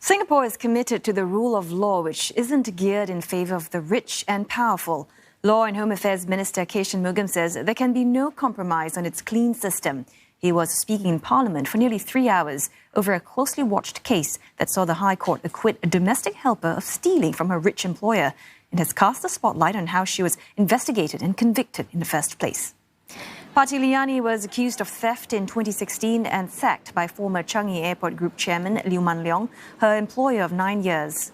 Singapore is committed to the rule of law, which isn't geared in favour of the rich and powerful. Law and Home Affairs Minister K Shanmugam says there can be no compromise on its clean system. He was speaking in Parliament for nearly 3 hours over a closely watched case that saw the High Court acquit a domestic helper of stealing from her rich employer and has cast a spotlight on how she was investigated and convicted in the first place. Parti Liyani was accused of theft in 2016 and sacked by former Changi Airport Group Chairman Liew Man Leong, her employer of 9 years.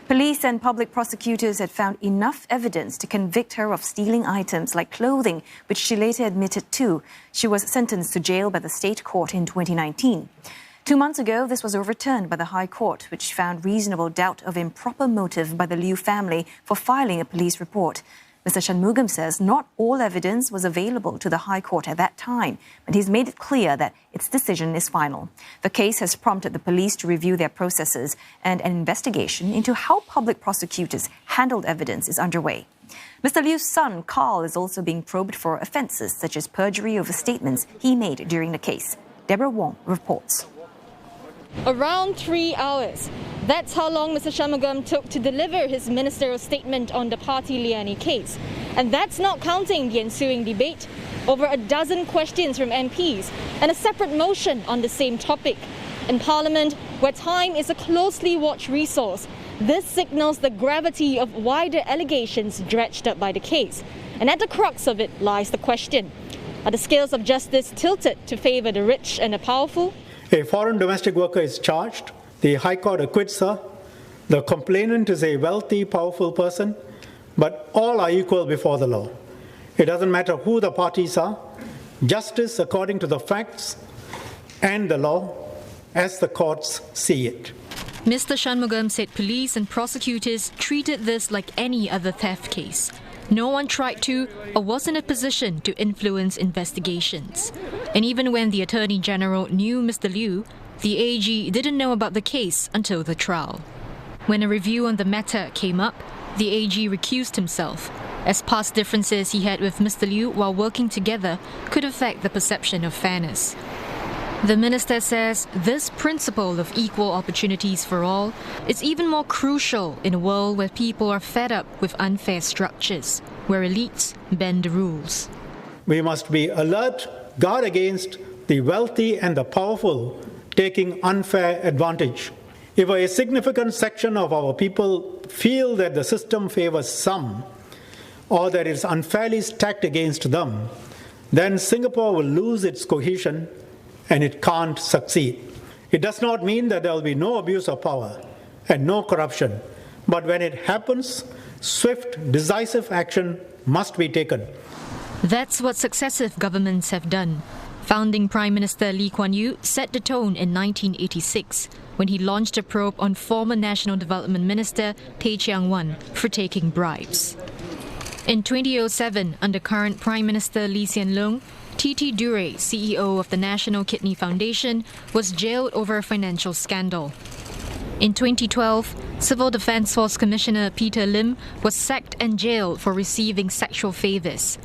Police and public prosecutors had found enough evidence to convict her of stealing items like clothing, which she later admitted to. She was sentenced to jail by the state court in 2019. 2 months ago, this was overturned by the High Court, which found reasonable doubt of improper motive by the Liew family for filing a police report. Mr. Shanmugam says not all evidence was available to the High Court at that time, but he's made it clear that its decision is final. The case has prompted the police to review their processes, and an investigation into how public prosecutors handled evidence is underway. Mr. Liew's son, Carl, is also being probed for offences such as perjury over statements he made during the case. Deborah Wong reports. Around 3 hours. That's how long Mr. Shanmugam took to deliver his ministerial statement on the Parti Liyani case. And that's not counting the ensuing debate, over a dozen questions from MPs, and a separate motion on the same topic. In Parliament, where time is a closely watched resource, this signals the gravity of wider allegations dredged up by the case. And at the crux of it lies the question: are the scales of justice tilted to favour the rich and the powerful? A foreign domestic worker is charged. The High Court acquits her. The complainant is a wealthy, powerful person, but all are equal before the law. It doesn't matter who the parties are. Justice according to the facts and the law, as the courts see it. Mr. Shanmugam said police and prosecutors treated this like any other theft case. No one tried to or was in a position to influence investigations. And even when the Attorney General knew Mr. Liew, the AG didn't know about the case until the trial. When a review on the matter came up, the AG recused himself, as past differences he had with Mr. Liew while working together could affect the perception of fairness. The minister says this principle of equal opportunities for all is even more crucial in a world where people are fed up with unfair structures, where elites bend the rules. We must be alert, guard against the wealthy and the powerful taking unfair advantage. If a significant section of our people feel that the system favors some, or that it is unfairly stacked against them, then Singapore will lose its cohesion and it can't succeed. It does not mean that there will be no abuse of power and no corruption, but when it happens, swift, decisive action must be taken. That's what successive governments have done. Founding Prime Minister Lee Kuan Yew set the tone in 1986 when he launched a probe on former National Development Minister Teh Cheang Wan for taking bribes. In 2007, under current Prime Minister Lee Hsien Loong, T.T. Duray, CEO of the National Kidney Foundation, was jailed over a financial scandal. In 2012, Civil Defence Force Commissioner Peter Lim was sacked and jailed for receiving sexual favours.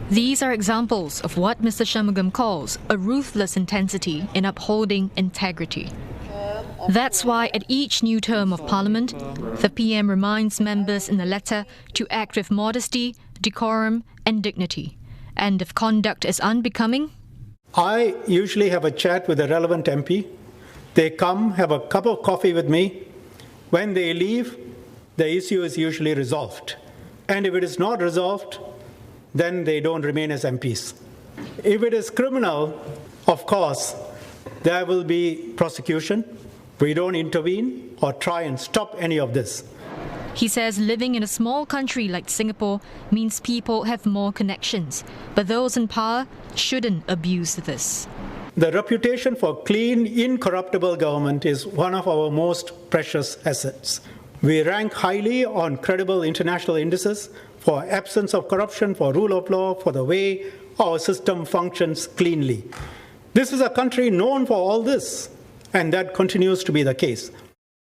These are examples of what Mr. Shanmugam calls a ruthless intensity in upholding integrity. That's why at each new term of Parliament, the PM reminds members in a letter to act with modesty, decorum and dignity. And if conduct is unbecoming? I usually have a chat with a relevant MP. They come, have a cup of coffee with me. When they leave, the issue is usually resolved. And if it is not resolved, then they don't remain as MPs. If it is criminal, of course, there will be prosecution. We don't intervene or try and stop any of this. He says living in a small country like Singapore means people have more connections, but those in power shouldn't abuse this. The reputation for clean, incorruptible government is one of our most precious assets. We rank highly on credible international indices for absence of corruption, for rule of law, for the way our system functions cleanly. This is a country known for all this, and that continues to be the case.